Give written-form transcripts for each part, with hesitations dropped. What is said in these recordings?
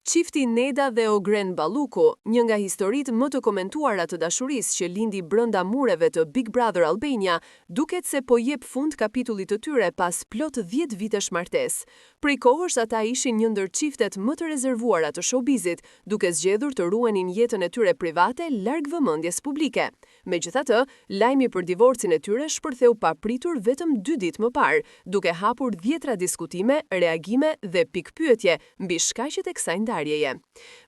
Çifti Neda dhe Ogren Balluku, një nga historitë më të komentuara të dashurisë që lindi brenda mureve të Big Brother Albania, duket se po jep fund kapitullit të tyre pas plot 10 vitesh martesë. Prej kohësh ata ishin një ndër çiftet më të rezervuara të showbizit, duke zgjedhur të ruanin jetën e tyre private larg vëmendjes publike. Megjithatë, lajmi për divorcin e tyre shpërtheu papritur vetëm 2 ditë më parë, duke hapur dhjetra diskutime, reagime dhe pikpyetje mbi shkaqet e kësaj ndarjeje.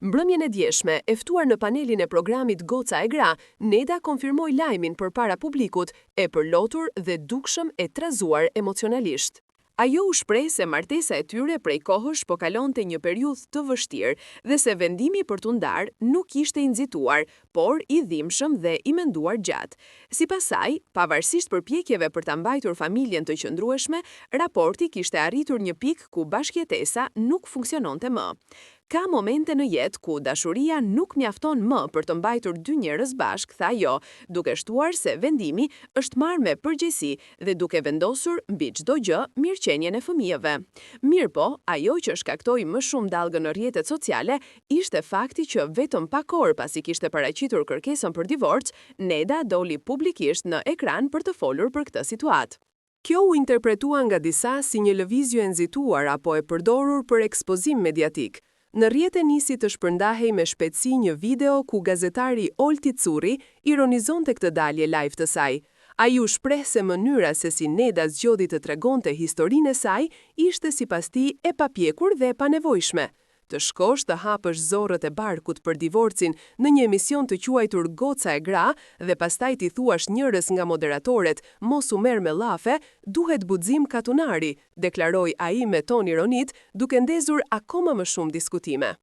Mbrëmjen e djeshme, e ftuar në panelin e programit Goca e Gra, Neda konfirmoi lajmin përpara publikut, e përlotur dhe dukshëm e trazuar emocionalisht. Ajo u shpreh se martesa e tyre prej kohësh po kalonte një periudhë të vështirë dhe se vendimi për t'u ndarë nuk ishte i nxituar, por i dhimbshëm dhe i menduar gjatë. Sipas saj, pavarësisht përpjekjeve për ta mbajtur familjen të qëndrueshme, raporti kishte arritur një pikë ku bashkëjetesa nuk funksiononte më. Ka momente në jetë ku dashuria nuk mjafton më për të mbajtur dy njerëz bashkë, tha ajo, duke shtuar se vendimi është marrë me përgjegjësi dhe duke vendosur mbi çdo gjë mirëqenien e fëmijëve. Mirpo, ajo që shkaktoi më shumë dallgën në rrjetet sociale ishte fakti që vetëm pak orë pasi kishte paraqitur kërkesën për divorc, Neda doli publikisht në ekran për të folur për këtë situatë. Kjo u interpretua nga disa si një lëvizje e nxituar apo e përdorur për ekspozim mediatik. Në rrjete nisi të shpërndahej me shpejtësi një video ku gazetari Olti Curri ironizonte këtë dalje live të saj. Ai u shpreh se mënyra se si Neda zgjodhi të tregonte historinë e saj ishte sipas tij e papjekur dhe e panevojshme. Të shkosh të hapësh zorrët e barkut për divorcin në një emision të quajtur Goca e Gra dhe pastaj t'i thuash njërës nga moderatorët mos u merr me llafe, duhet guxim katunari, deklaroi ai me ton ironit, duke ndezur akoma më shumë diskutime.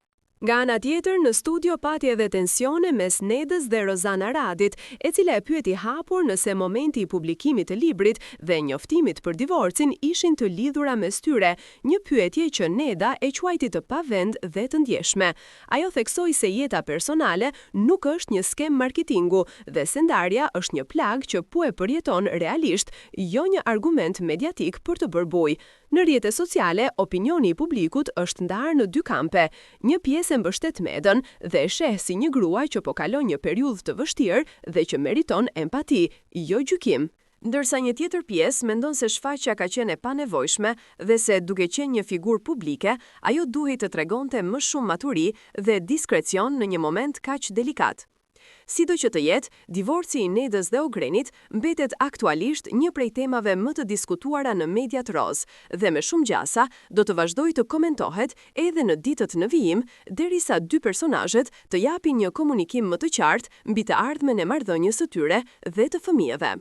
Nga ana tjetër, në studio pati edhe tensione mes Nedës dhe Rozana Radit, e cila e pyeti hapur nëse momenti i publikimit të librit dhe njoftimit për divorcin ishin të lidhura mes tyre, një pyetje që Neda e quajti të pavend dhe të ndjeshme. Ajo theksoi se jeta personale nuk është një skem marketingu dhe se ndarja është një plag që po e përjeton realisht, jo një argument mediatik për të bërë bujë. Në rrjetet sociale, opinioni i publikut është ndarë në dy kampe. Një pjesë e mbështet Nedën dhe e sheh si një grua që po kalon një periudhë të vështirë dhe që meriton empati, jo gjykim. Ndërsa një tjetër pjesë mendon se shfaqja ka qenë e panevojshme dhe se duke qenë një figurë publike, ajo duhej të tregonte më shumë maturi dhe diskrecion në një moment kaq delikat. Sido që të jetë, divorci i Nedës dhe Ogrenit mbetet aktualisht një prej temave më të diskutuara në mediat roz dhe me shumë gjasa do të vazhdojë të komentohet edhe në ditët në vijim, derisa dy personazhet të japin një komunikim më të qartë mbi të ardhmen e marrëdhënies së tyre dhe të fëmijëve.